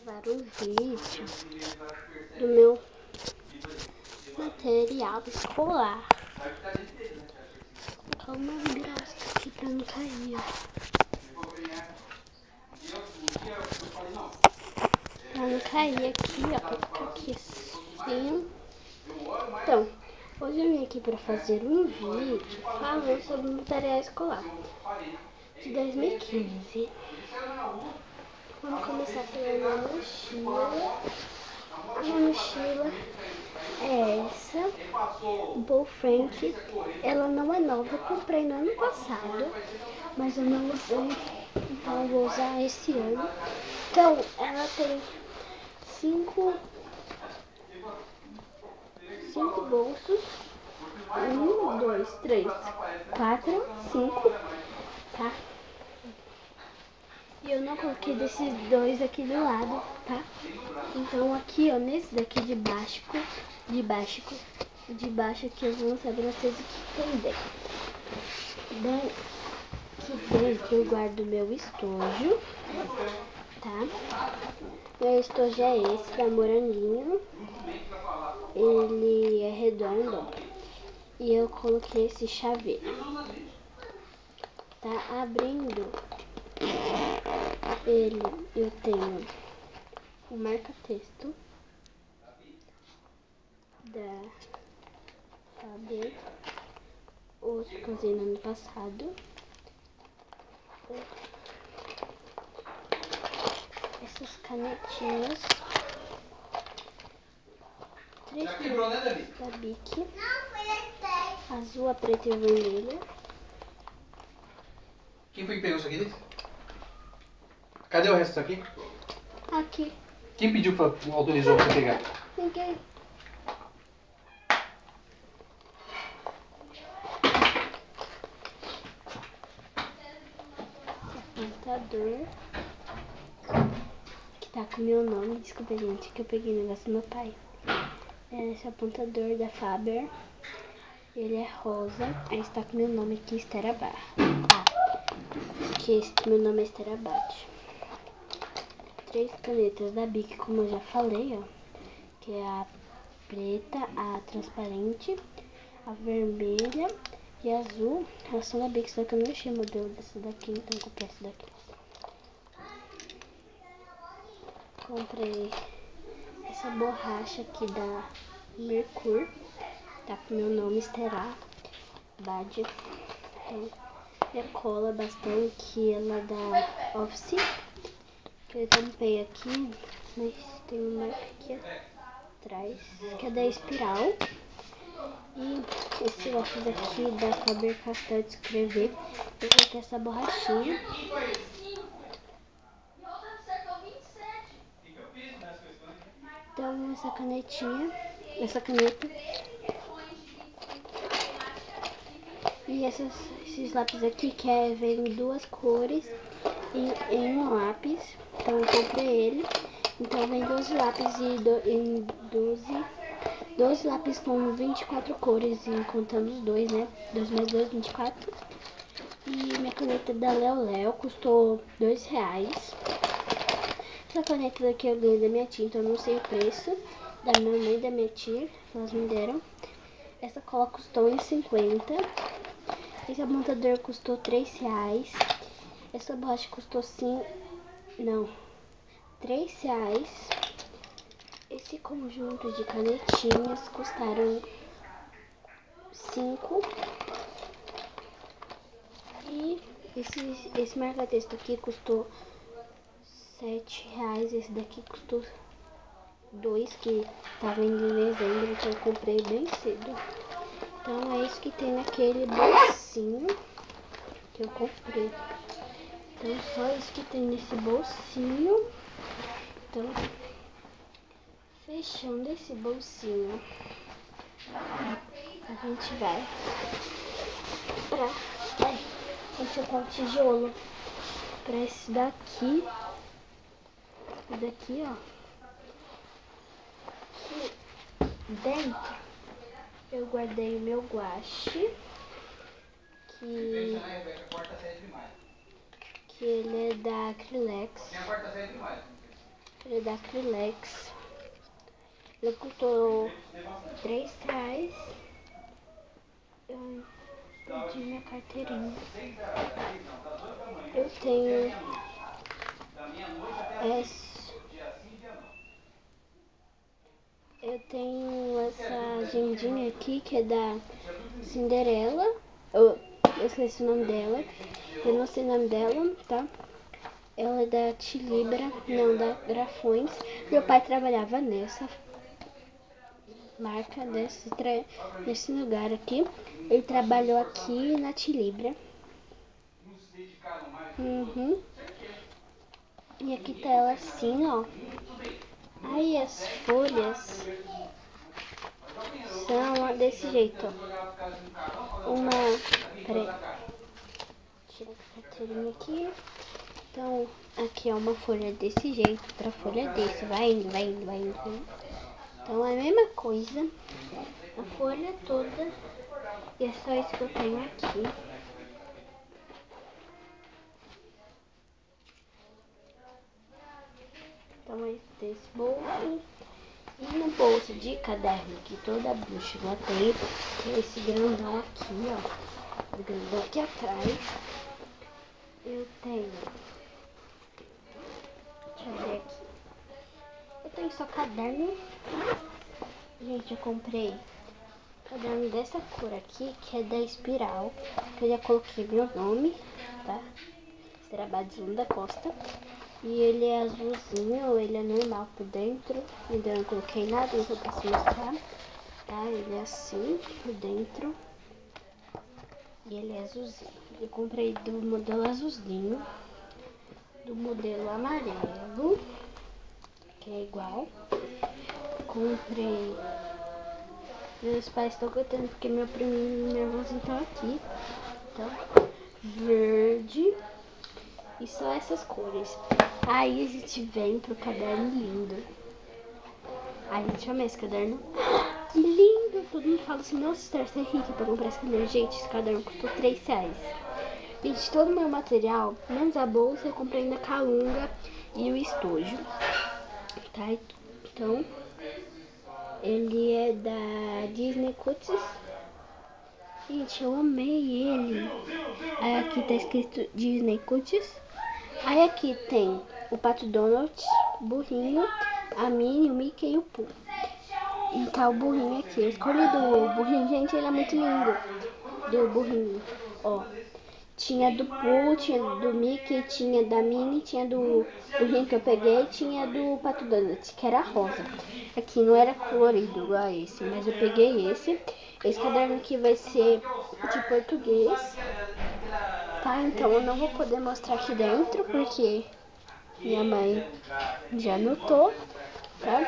gravar um vídeo do meu material escolar. Calma, grossa aqui pra não cair, ó. Pra não cair aqui, ó, pra ficar aqui assim. Então, hoje eu vim aqui pra fazer um vídeo falando sobre o material escolar de 2015. Vamos começar pela minha mochila. A minha mochila é essa, Bow Frank. Ela não é nova, eu comprei no ano passado, mas eu não usei, então eu vou usar esse ano. Então, ela tem cinco bolsos. 1, 2, 3, 4, 5, tá? E eu não coloquei desses dois aqui do lado, tá? Então aqui, ó, nesse daqui de baixo aqui eu vou mostrar pra vocês o que tem dentro. Aqui dentro eu guardo meu estojo, tá? Meu estojo é esse, da Moranguinho. Ele é redondo e eu coloquei esse chaveiro. Tá abrindo ele, eu tenho o marca-texto da Faber, outro que eu usei no ano passado. Essas canetinhas, 3 canetas da Bic, azul, a preta e vermelha. Quem foi que pegou isso aqui? Cadê o resto disso aqui? Aqui. Quem pediu, autorizou pra você pegar? Ninguém. Apontador, que tá com meu nome. Desculpa, gente, que eu peguei o negócio do meu pai. Esse apontador da Faber, ele é rosa. Aí está com meu nome aqui, Esther Abad. Que meu nome é Esther Abad. 3 canetas da Bic, como eu já falei, ó, que é a preta, a transparente, a vermelha e a azul. Elas são da Bic, só que eu não achei o modelo dessa daqui, então eu comprei essa daqui. Comprei essa borracha aqui da Mercur, tá com meu nome, Esther Abad. Então, minha cola bastante, ela da Office, que eu tampei aqui, mas tem uma aqui atrás, que é da Espiral. E esse lápis aqui da Faber-Castell de escrever, eu coloquei essa borrachinha. Então essa caneta e esses lápis aqui, que vem em 2 cores em um lápis. Então eu comprei ele. Então vem 12 lápis em 12 lápis com 24 cores, e contando os dois, né? 2 mais 2, 24. E minha caneta da Léo custou R$2. Essa caneta daqui eu ganhei da minha tia, então eu não sei o preço. Da minha mãe e da minha tia, elas me deram. Essa cola custou R$1,50. Esse apontador custou R$3. Essa borracha custou R$3. Esse conjunto de canetinhas custaram 5. E esse marca-texto aqui custou R$7. Esse daqui custou 2, que tava indo em dezembro, então eu comprei bem cedo. Então é isso que tem naquele bolsinho que eu comprei. Então só isso que tem nesse bolsinho. Então, fechando esse bolsinho, a gente vai consertar o tijolo pra esse daqui. Esse daqui, ó. Aqui dentro eu guardei o meu guache, que ele é da Acrylex. Ele é da Acrylex. Ele custou R$3. Eu perdi minha carteirinha. Eu tenho essa gendinha aqui que é da Cinderela. Eu esqueci o nome dela. Eu não sei o nome dela, tá? Ela é da Tilibra, não da Grafões. Meu pai trabalhava nessa marca, nesse lugar aqui. Ele trabalhou aqui na Tilibra. Uhum. E aqui tá ela assim, ó. Aí as folhas são desse jeito, ó. Peraí. Tira a carteirinha aqui. Então, aqui é uma folha desse jeito, outra folha desse. Vai indo, vai indo, vai indo. Então é a mesma coisa. A folha toda. E é só isso que eu tenho aqui. Então é desse bolso. E no bolso de caderno que toda bruxa tem, que é esse grandão aqui, ó. O grandão aqui atrás. Eu tenho. Deixa eu ver aqui. Eu tenho só caderno. Gente, eu comprei caderno dessa cor aqui, que é da Espiral. Que eu já coloquei meu nome, tá? Estrabadzão da Costa. E ele é azulzinho, ele é normal por dentro. Ainda não coloquei nada, mas eu posso mostrar. Tá? Ele é assim por dentro. E ele é azulzinho. Eu comprei do modelo azulzinho. Do modelo amarelo, que é igual. Comprei. Meus pais estão cantando porque meu priminho e minha irmãzinha estão aqui. Então, verde. E só essas cores. Aí a gente vem pro caderno lindo. Aí a gente ama esse caderno. Que lindo! Todo mundo fala assim, nossa, você é rica pra comprar esse caderno. Gente, esse caderno custou R$3. Gente, todo o meu material, menos a bolsa, eu comprei na Calunga e o estojo. Tá? Então, ele é da Disney Cuties. Gente, eu amei ele. Aí aqui tá escrito Disney Cuties. Aí aqui tem o Pato Donald, o burrinho, a Minnie, o Mickey e o Pooh. E tá o burrinho aqui. Eu escolhi do burrinho, gente, ele é muito lindo. Do burrinho, ó. Tinha do Pooh, tinha do Mickey, tinha da Minnie, tinha do burrinho que eu peguei, tinha do Pato Donald, que era rosa. Aqui não era colorido igual esse, mas eu peguei esse. Esse caderno aqui vai ser de português, tá? Então eu não vou poder mostrar aqui dentro, porque minha mãe já anotou, tá?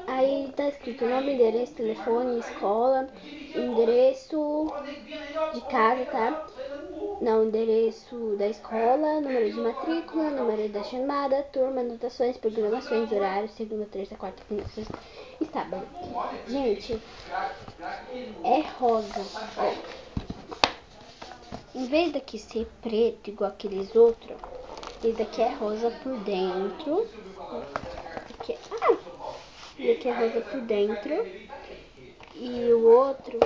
Aí tá escrito nome, endereço, telefone, escola, endereço de casa, tá? Não, endereço da escola, número de matrícula, número da chamada, turma, anotações, programações, horários, segunda, terça, quarta, quinta, sexta e sábado. Gente, é rosa, ó. Em vez daqui ser preto, igual aqueles outros, esse daqui é rosa por dentro. Esse daqui é rosa por dentro. E o outro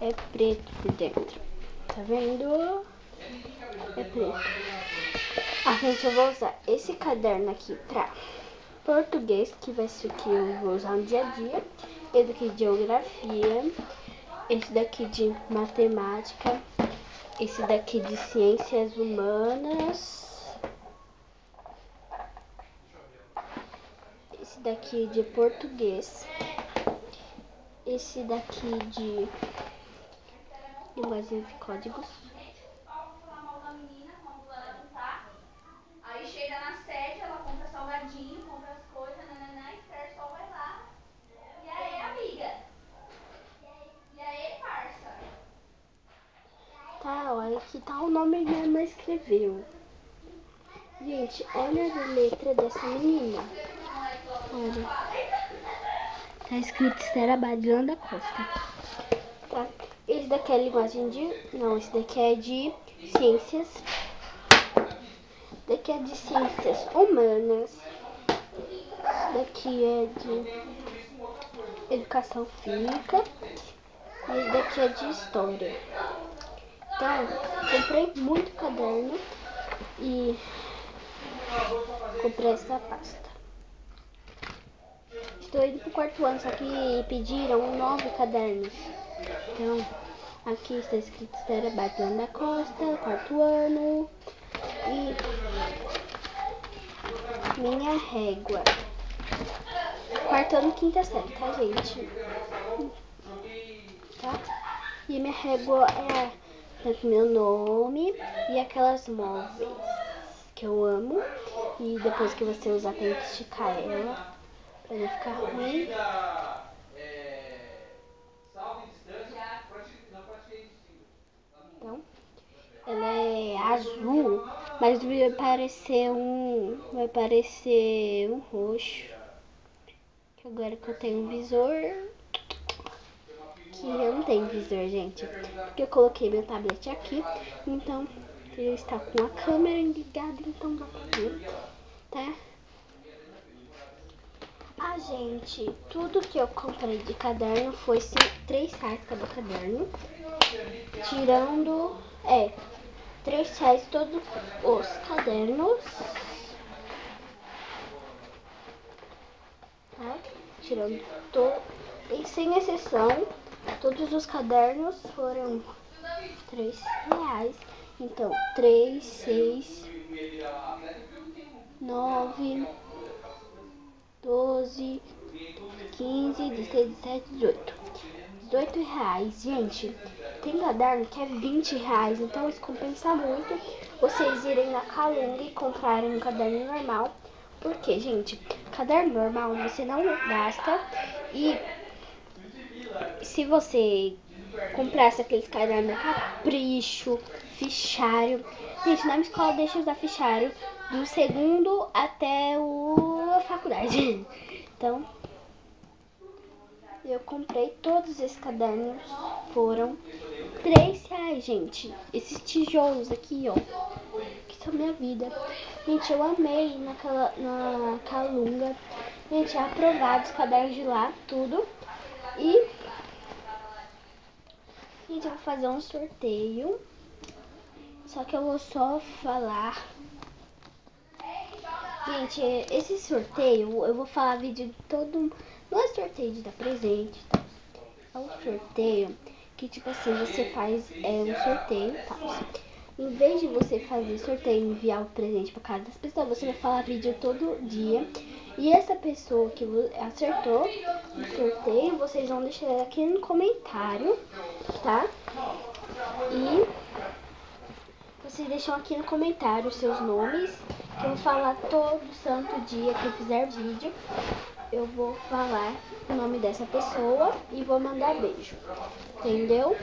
é preto por dentro. Tá vendo? É preto. Gente, eu vou usar esse caderno aqui pra português, que vai ser o que eu vou usar no dia a dia. Esse daqui de geografia. Esse daqui de matemática. Esse daqui de ciências humanas. Esse daqui de português. Esse daqui de linguagem e códigos. Aí chega na sede, ela compra salgadinho, compra as coisas, nananã, espera só vai lá. E aí, amiga? E aí, parça? Tá, olha aqui tá o nome que minha irmã escreveu. Gente, olha a letra dessa menina. Olha. Tá escrito Estela Badilão da Costa. Tá? Esse daqui é linguagem de... Não, esse daqui é de ciências. daqui é de ciências humanas. Esse daqui é de educação física. E esse daqui é de história. Então, comprei muito caderno e comprei essa pasta. Estou indo pro quarto ano, só que pediram 9 cadernos. Então, aqui está escrito Estera Batman da Costa, quarto ano. E minha régua. Quarto ano, quinta série, tá, gente? Tá? E minha régua é meu nome e aquelas móveis que eu amo. E depois que você usar, tem que esticar ela pra não ficar ruim. Então, ela é azul, mas vai parecer um roxo. Que agora que eu tenho um visor, que eu não tenho visor, gente, porque eu coloquei meu tablet aqui, então ele está com a câmera ligada, então dá pra ver, tá? Ah, gente, tudo que eu comprei de caderno foi R$3 cada caderno, tirando, R$3 todos os cadernos, tá? Tirando e sem exceção, todos os cadernos foram R$3. Então, 3, 6, 9, 12, 15, 16, 17, 18. R$18, gente. Tem caderno que é R$20, então isso compensa muito vocês irem na Calunga e comprarem um caderno normal. Porque, gente, caderno normal você não gasta. E se você comprasse aqueles cadernos da Capricho, fichário. Gente, na minha escola deixa eu usar fichário do segundo até a faculdade. Então, eu comprei todos esses cadernos. Foram R$3, gente. Esses tijolos aqui, ó, que são minha vida. Gente, eu amei na Calunga. Gente, é aprovado os cadernos de lá, tudo. E gente, eu vou fazer um sorteio. Só que eu vou só falar. Gente, esse sorteio, eu vou falar vídeo de todo. Não é sorteio de dar presente, tá? É um sorteio que, tipo assim, você faz um sorteio, tá? Em vez de você fazer sorteio e enviar o presente para casa das pessoas, você vai falar vídeo todo dia. E essa pessoa que acertou o sorteio, vocês vão deixar aqui no comentário, tá? E vocês deixam aqui no comentário os seus nomes, que eu vou falar todo santo dia que eu fizer vídeo. Eu vou falar o nome dessa pessoa e vou mandar beijo, entendeu?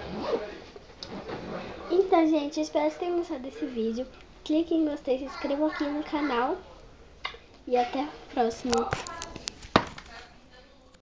Então, gente, espero que vocês tenham gostado desse vídeo. Clique em gostei, se inscrevam aqui no canal e até a próxima.